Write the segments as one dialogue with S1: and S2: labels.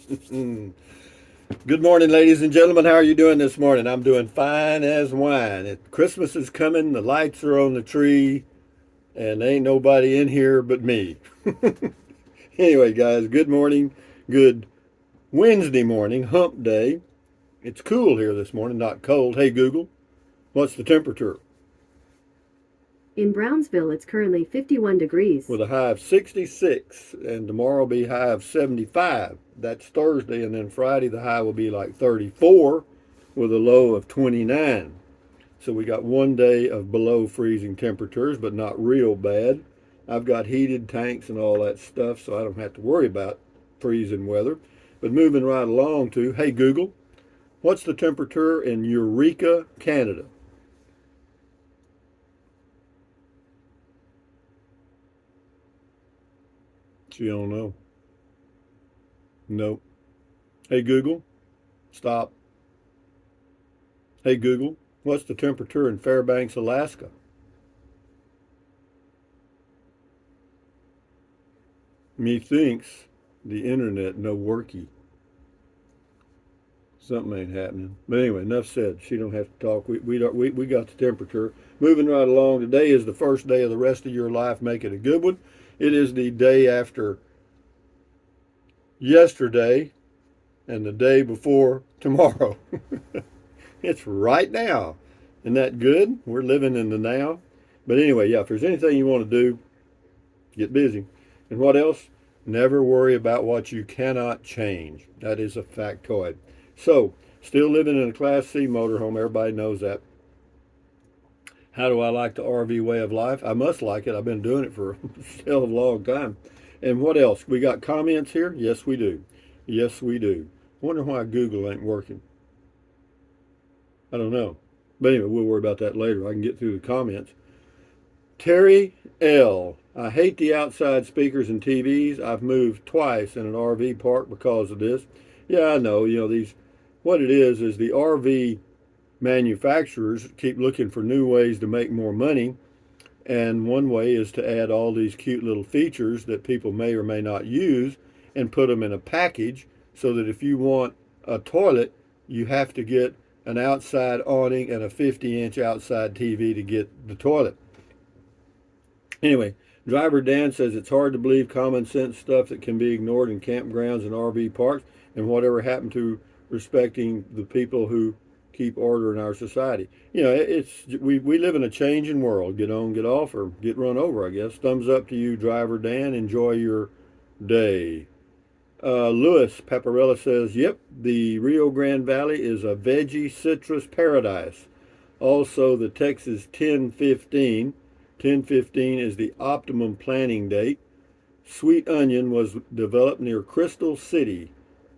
S1: Good morning, ladies and gentlemen. How are you doing this morning? I'm doing fine as wine. Christmas is coming, the lights are on the tree, and ain't nobody in here but me. Anyway, guys, good morning. Good Wednesday morning, hump day. It's cool here this morning, not cold. Hey, Google, what's the temperature?
S2: In Brownsville, it's currently 51 degrees.
S1: With a high of 66, and tomorrow will be a high of 75. That's Thursday, and then Friday the high will be like 34 with a low of 29. So we got one day of below freezing temperatures, but not real bad. I've got heated tanks and all that stuff, so I don't have to worry about freezing weather. But moving right along to, hey Google, what's the temperature in Eureka, Canada? She don't know. Nope. Hey Google, stop. Hey Google, what's the temperature in Fairbanks, Alaska? Methinks the internet no worky. Something ain't happening. But anyway, enough said. She don't have to talk. We got the temperature. Moving right along. Today is the first day of the rest of your life. Make it a good one. It is the day after yesterday and the day before tomorrow. It's right now. Isn't that good? We're living in the now. But anyway, yeah, if there's anything you want to do, get busy. And what else? Never worry about what you cannot change. That is a factoid. So, still living in a Class C motorhome. Everybody knows that. How do I like the RV way of life? I must like it. I've been doing it for a hell of a long time. And what else? We got comments here? Yes, we do. Yes, we do. Wonder why Google ain't working. I don't know. But anyway, we'll worry about that later. I can get through the comments. Terry L. I hate the outside speakers and TVs. I've moved twice in an RV park because of this. Yeah, I know. What it is the RV manufacturers keep looking for new ways to make more money. And one way is to add all these cute little features that people may or may not use and put them in a package so that if you want a toilet, you have to get an outside awning and a 50-inch outside TV to get the toilet. Anyway, driver Dan says it's hard to believe common sense stuff that can be ignored in campgrounds and RV parks, and whatever happened to respecting the people who keep order in our society. We live in a changing world. Get on, get off, or get run over, I guess. Thumbs up to you, driver Dan. Enjoy your day. Louis Paparella says, yep, the Rio Grande Valley is a veggie citrus paradise. Also, the Texas 1015. 1015 is the optimum planting date. Sweet onion was developed near Crystal City.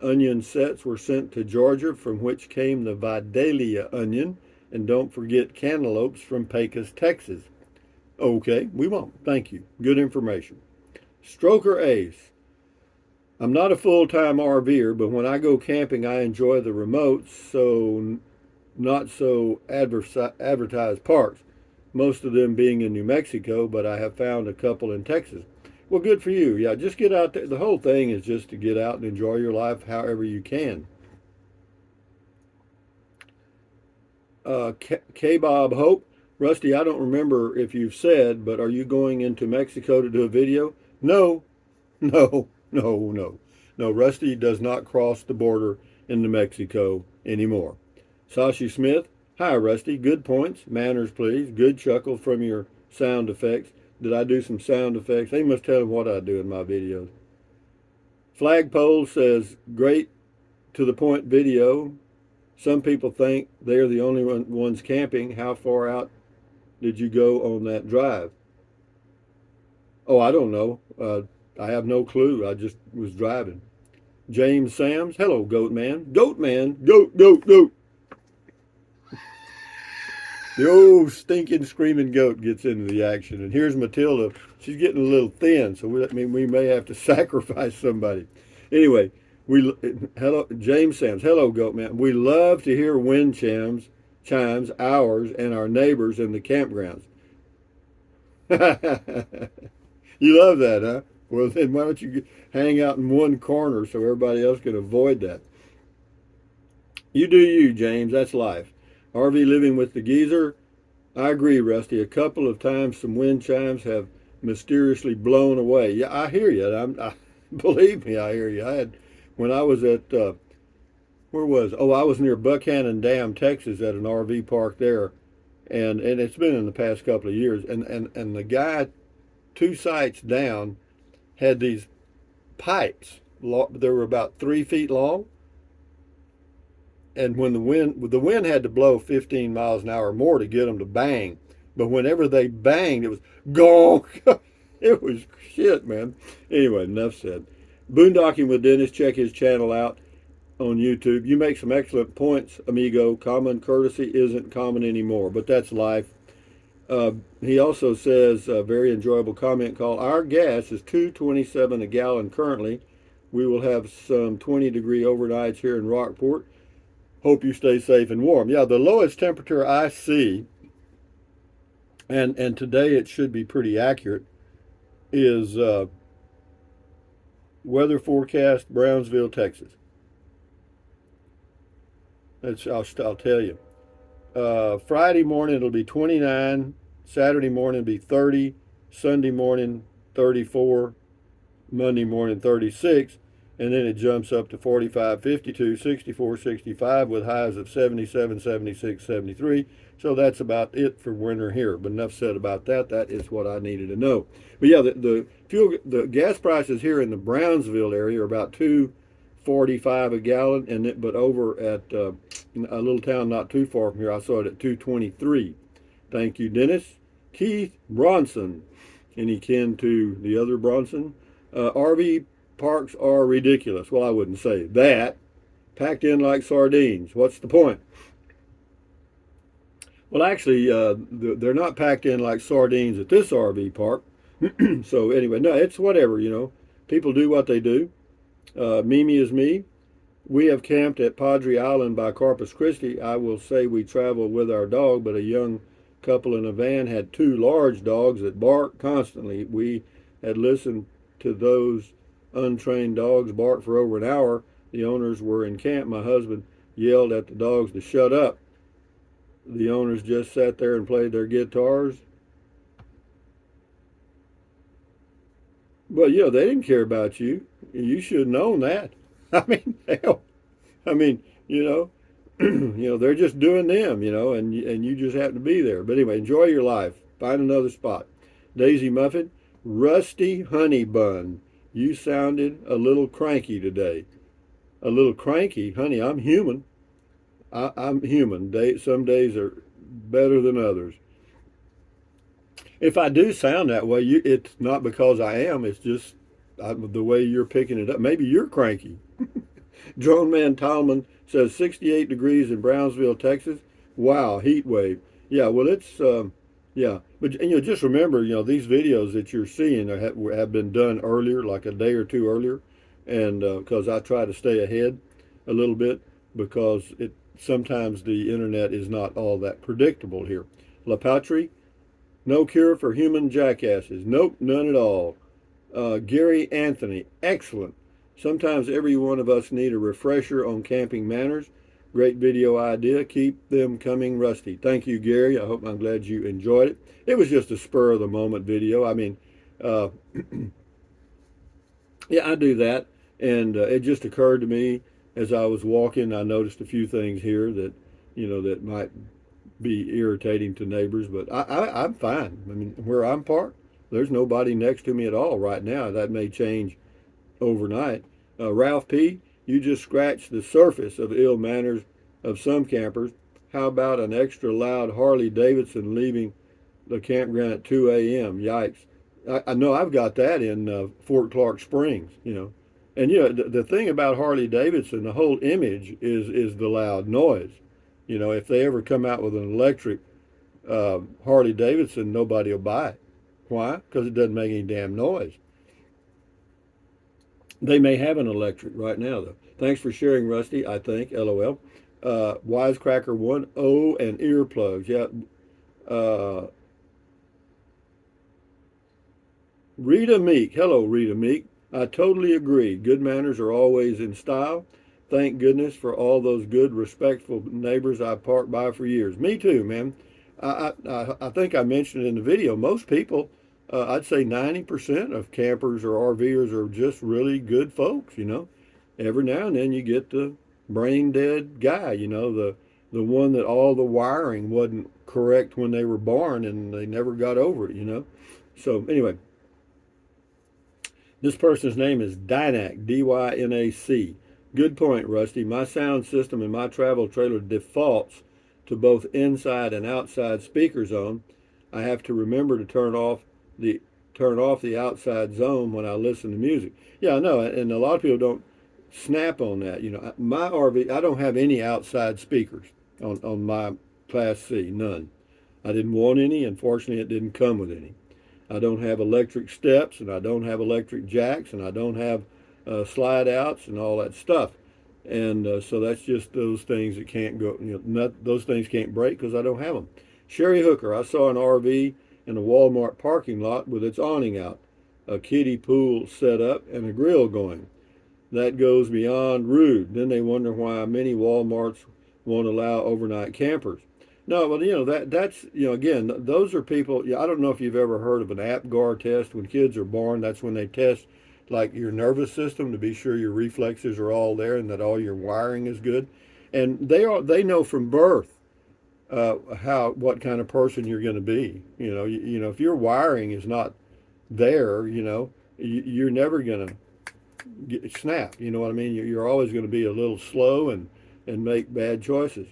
S1: Onion sets were sent to Georgia, from which came the Vidalia onion. And don't forget cantaloupes from Pecos, Texas. Okay, we won't. Thank you. Good information. Stroker Ace. I'm not a full-time RVer, but when I go camping, I enjoy the remote, so not so advertised parks, most of them being in New Mexico, but I have found a couple in Texas. Well, good for you. Yeah, just get out there. The whole thing is just to get out and enjoy your life however you can. K-Bob Hope. Rusty, I don't remember if you've said, but are you going into Mexico to do a video? No, no. No, Rusty does not cross the border into Mexico anymore. Sashi Smith. Hi, Rusty. Good points. Manners, please. Good chuckle from your sound effects. Did I do some sound effects? They must tell them what I do in my videos. Flagpole says, great to the point video. Some people think they're the only ones camping. How far out did you go on that drive? Oh, I don't know. I have no clue. I just was driving. James Sams. Hello, Goat Man. Goat Man. Goat, goat, goat. The old stinking screaming goat gets into the action. And here's Matilda. She's getting a little thin, so we may have to sacrifice somebody. Anyway, hello James Sams. Hello, Goat Man. We love to hear wind chimes, ours, and our neighbors in the campgrounds. You love that, huh? Well, then why don't you hang out in one corner so everybody else can avoid that? You do you, James. That's life. RV living with the geezer. I agree, Rusty. A couple of times some wind chimes have mysteriously blown away. Yeah, I hear you. Believe me, I hear you. I had when I was at where was? Oh, I was near Buchanan Dam, Texas, at an RV park there, and it's been in the past couple of years. And the guy 2 sites down had these pipes. They were about 3 feet long, and when the wind had to blow 15 miles an hour more to get them to bang, but whenever they banged, it was gong. It was shit, man. Anyway, enough said. Boondocking with Dennis. Check his channel out on YouTube. You make some excellent points, amigo. Common courtesy isn't common anymore, but that's life. He also says a very enjoyable comment called, our gas is $2.27 a gallon currently. We will have some 20-degree overnights here in Rockport. Hope you stay safe and warm. Yeah, the lowest temperature I see, and today it should be pretty accurate, is weather forecast Brownsville, Texas. I'll tell you. Friday morning it'll be 29. Saturday morning it'll be 30. Sunday morning 34. Monday morning 36, and then it jumps up to 45, 52, 64, 65 with highs of 77, 76, 73. So that's about it for winter here. But enough said about that. That is what I needed to know. But yeah, the gas prices here in the Brownsville area are about 2.45 a gallon, but over at a little town not too far from here, I saw it at 2.23. Thank you, Dennis. Keith Bronson, any kin to the other Bronson? RV parks are ridiculous. Well, I wouldn't say that. Packed in like sardines. What's the point? Well, actually, they're not packed in like sardines at this RV park. So anyway, no, it's whatever. People do what they do. Mimi is me. We have camped at Padre Island by Corpus Christi. I will say we traveled with our dog, but a young couple in a van had 2 large dogs that barked constantly. We had listened to those untrained dogs bark for over an hour. The owners were in camp. My husband yelled at the dogs to shut up. The owners just sat there and played their guitars. Well, they didn't care about you. You should have known that. I mean, hell. I mean, they're just doing them, and you just happen to be there. But anyway, enjoy your life. Find another spot. Daisy Muffin, Rusty Honey Bun. You sounded a little cranky today. A little cranky, honey. I'm human. I'm human. Some days are better than others. If I do sound that way, it's not because I am. It's just the way you're picking it up. Maybe you're cranky. Drone Man Tallman says 68 degrees in Brownsville, Texas. Wow, heat wave. Yeah, well, it's yeah, but just remember, these videos that you're seeing have been done earlier, like a day or two earlier, and because I try to stay ahead a little bit because sometimes the internet is not all that predictable here. La Patrie, no cure for human jackasses. Nope, none at all. Gary Anthony, excellent. Sometimes every one of us need a refresher on camping manners. Great video idea. Keep them coming, Rusty. Thank you, Gary. I'm glad you enjoyed it. It was just a spur of the moment video. I mean, uh, yeah, I do that. And it just occurred to me as I was walking, I noticed a few things here that might be irritating to neighbors, but I'm fine. I mean, where I'm parked, there's nobody next to me at all right now. That may change overnight. Ralph P., you just scratched the surface of ill manners of some campers. How about an extra loud Harley Davidson leaving the campground at 2 a.m.? Yikes. I know I've got that in Fort Clark Springs, And the thing about Harley Davidson, the whole image is the loud noise. If they ever come out with an electric Harley Davidson, nobody will buy it. Why? Because it doesn't make any damn noise. They may have an electric right now, though. Thanks for sharing, Rusty, I think. LOL. Wisecracker 1, O, and earplugs. Yeah. Rita Meek. Hello, Rita Meek. I totally agree. Good manners are always in style. Thank goodness for all those good, respectful neighbors I parked by for years. Me too, man. I think I mentioned in the video, most people, I'd say 90% of campers or RVers are just really good folks, you know. Every now and then you get the brain dead guy, you know, the one that all the wiring wasn't correct when they were born and they never got over it, you know. So anyway, this person's name is Dynac, D-Y-N-A-C. Good point, Rusty. My sound system in my travel trailer defaults to both inside and outside speaker zone. I have to remember to the turn off the outside zone when I listen to music. Yeah, I know, and a lot of people don't snap on that. You know, my RV, I don't have any outside speakers on my Class C, none. I didn't want any, and fortunately, it didn't come with any. I don't have electric steps, and I don't have electric jacks, and I don't have slide outs and all that stuff. And so that's just those things that can't go. You know, those things can't break because I don't have them. Sherry Hooker, I saw an RV in a Walmart parking lot with its awning out, a kiddie pool set up, and a grill going. That goes beyond rude. Then they wonder why many Walmarts won't allow overnight campers. No, well, you know that's you know again those are people. Yeah, I don't know if you've ever heard of an APGAR test. When kids are born, that's when they test like your nervous system to be sure your reflexes are all there and that all your wiring is good. And they know from birth how what kind of person you're going to be. You know if your wiring is not there, you know you're never going to snap. You know what I mean? You're always going to be a little slow and make bad choices.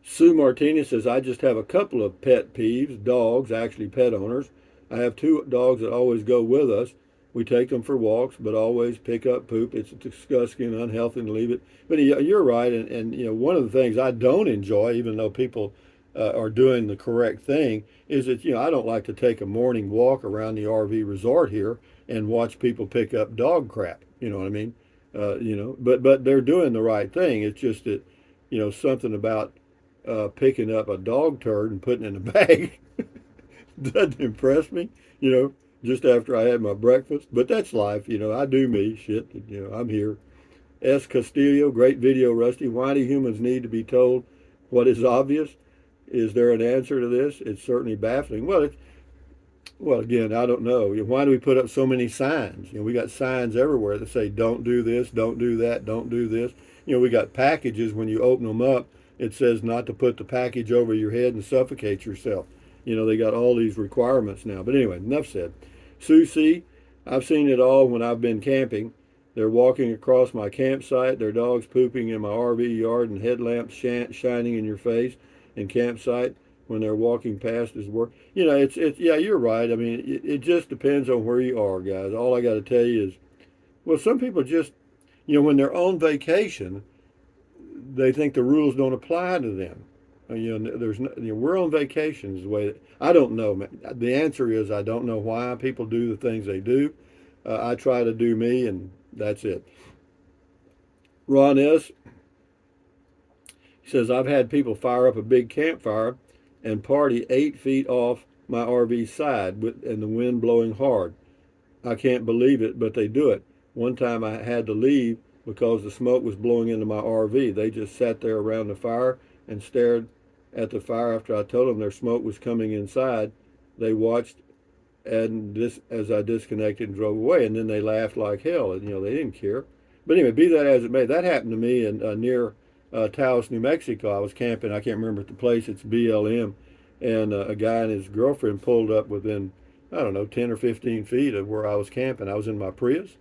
S1: Sue Martinez says, I just have a couple of pet peeves, dogs, actually pet owners. I have two dogs that always go with us. We take them for walks, but always pick up poop. It's disgusting and unhealthy to leave it. But you're right. And you know, one of the things I don't enjoy, even though people are doing the correct thing, is that, you know, I don't like to take a morning walk around the RV resort here and watch people pick up dog crap. You know what I mean? You know, but they're doing the right thing. It's just that, you know, something about picking up a dog turd and putting it in a bag doesn't impress me, you know, just after I had my breakfast. But that's life, you know, I do me, shit, you know, I'm here. S. Castillo, great video, Rusty. Why do humans need to be told what is obvious? Is there an answer to this? It's certainly baffling. Well, again, I don't know. Why do we put up so many signs? You know, we got signs everywhere that say, don't do this, don't do that, don't do this. You know, we got packages when you open them up, it says not to put the package over your head and suffocate yourself. You know, they got all these requirements now. But anyway, enough said. Susie, I've seen it all when I've been camping. They're walking across my campsite, their dogs pooping in my RV yard, and headlamps shining in your face and campsite when they're walking past his work. You know, it's yeah, you're right. I mean, it just depends on where you are, guys. All I got to tell you is, well, some people just, you know, when they're on vacation, they think the rules don't apply to them. You know, there's no, you know, we're on vacation is the way that, I don't know. The answer is I don't know why people do the things they do. I try to do me, and that's it. Ron S. says I've had people fire up a big campfire and party 8 feet off my RV side and the wind blowing hard. I can't believe it, but they do it. One time I had to leave because the smoke was blowing into my RV. They just sat there around the fire and stared at the fire after I told them their smoke was coming inside. They watched and this as I disconnected and drove away, and then they laughed like hell. And you know they didn't care. But anyway, be that as it may, that happened to me in near Taos, New Mexico. I was camping. I can't remember the place. It's BLM, and a guy and his girlfriend pulled up within I don't know 10 or 15 feet of where I was camping. I was in my Prius,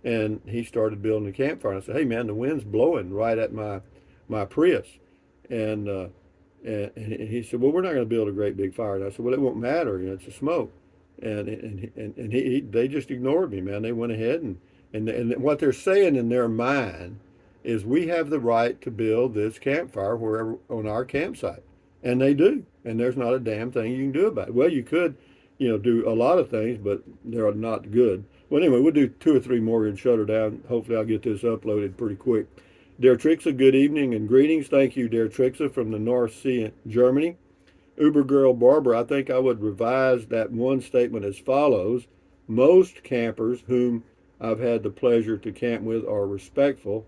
S1: and he started building a campfire. And I said, "Hey man, the wind's blowing right at my Prius," and and he said, "Well, we're not going to build a great big fire." And I said, "Well, it won't matter. You know, it's a smoke." And they just ignored me, man. They went ahead and what they're saying in their mind is we have the right to build this campfire wherever on our campsite, and they do. And there's not a damn thing you can do about it. Well, you could, you know, do a lot of things, but they're not good. Well, anyway, we'll do two or three more and shut her down. Hopefully, I'll get this uploaded pretty quick. Dear Trixa, good evening and greetings. Thank you, dear Trixa, from the North Sea in Germany. Uber Girl Barbara, I think I would revise that one statement as follows. Most campers whom I've had the pleasure to camp with are respectful.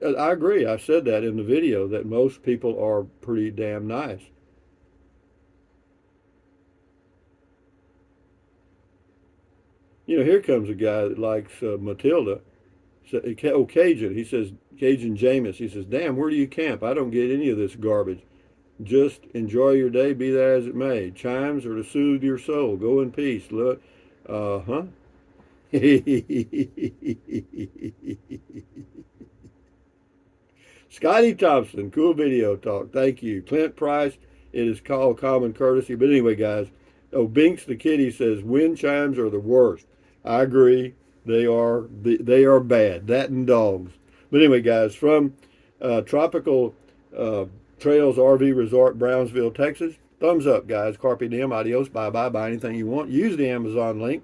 S1: I agree. I said that in the video that most people are pretty damn nice. Here comes a guy that likes Matilda. Oh, Cajun. He says, Cajun Jameis. He says, damn, where do you camp? I don't get any of this garbage. Just enjoy your day, be that as it may. Chimes are to soothe your soul. Go in peace. Look, huh? Scotty Thompson, cool video talk. Thank you. Clint Price, it is called common courtesy. But anyway, guys, oh, Binks the Kitty says wind chimes are the worst. I agree. They are bad. That and dogs. But anyway, guys, from Tropical uh, Trails RV Resort, Brownsville, Texas. Thumbs up, guys. Carpe diem. Adios. Bye bye. Buy anything you want. Use the Amazon link.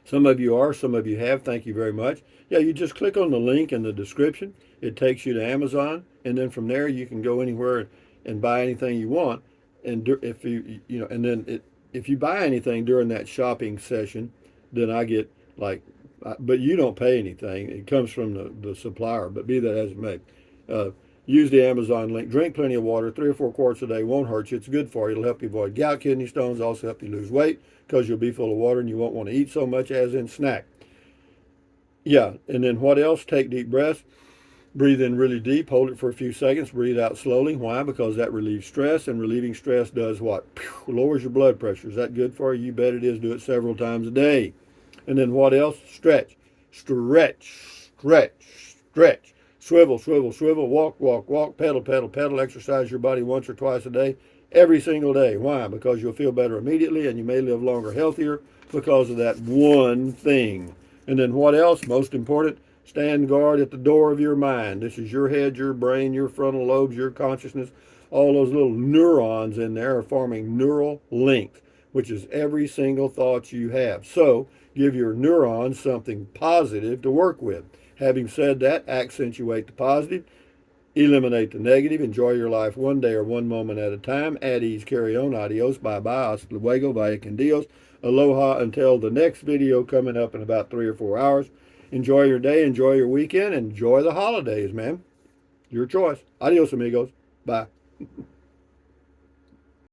S1: Some of you are, some of you have. Thank you very much. Yeah, you just click on the link in the description. It takes you to Amazon, and then from there you can go anywhere and buy anything you want. And if and then if you buy anything during that shopping session, then I get like, but you don't pay anything. It comes from the supplier. But be that as it may, uh, use the Amazon link. Drink plenty of water. 3 or 4 quarts a day won't hurt you. It's good for you. It'll help you avoid gout, kidney stones. Also help you lose weight because you'll be full of water and you won't want to eat so much as in snack. Yeah, and then what else? Take deep breaths. Breathe in really deep, hold it for a few seconds, breathe out slowly. Why? Because that relieves stress, and relieving stress does what? Lowers your blood pressure. Is that good for you? You bet it is. Do it several times a day. And then what else? Stretch, stretch, stretch, stretch. Swivel, swivel, swivel. Walk, walk, walk. Pedal, pedal, pedal. Exercise your body once or twice a day, every single day. Why? Because you'll feel better immediately, and you may live longer, healthier because of that one thing. And then what else? Most important, stand guard at the door of your mind. This is your head, your brain, your frontal lobes, your consciousness. All those little neurons in there are forming neural links, which is every single thought you have. So give your neurons something positive to work with. Having said that, accentuate the positive, eliminate the negative, enjoy your life one day or one moment at a time. At ease, carry on. Adios, bye bye, hasta luego, vaya con Dios. Aloha until the next video coming up in about 3 or 4 hours. Enjoy your day, enjoy your weekend, enjoy the holidays, man. Your choice. Adios, amigos. Bye.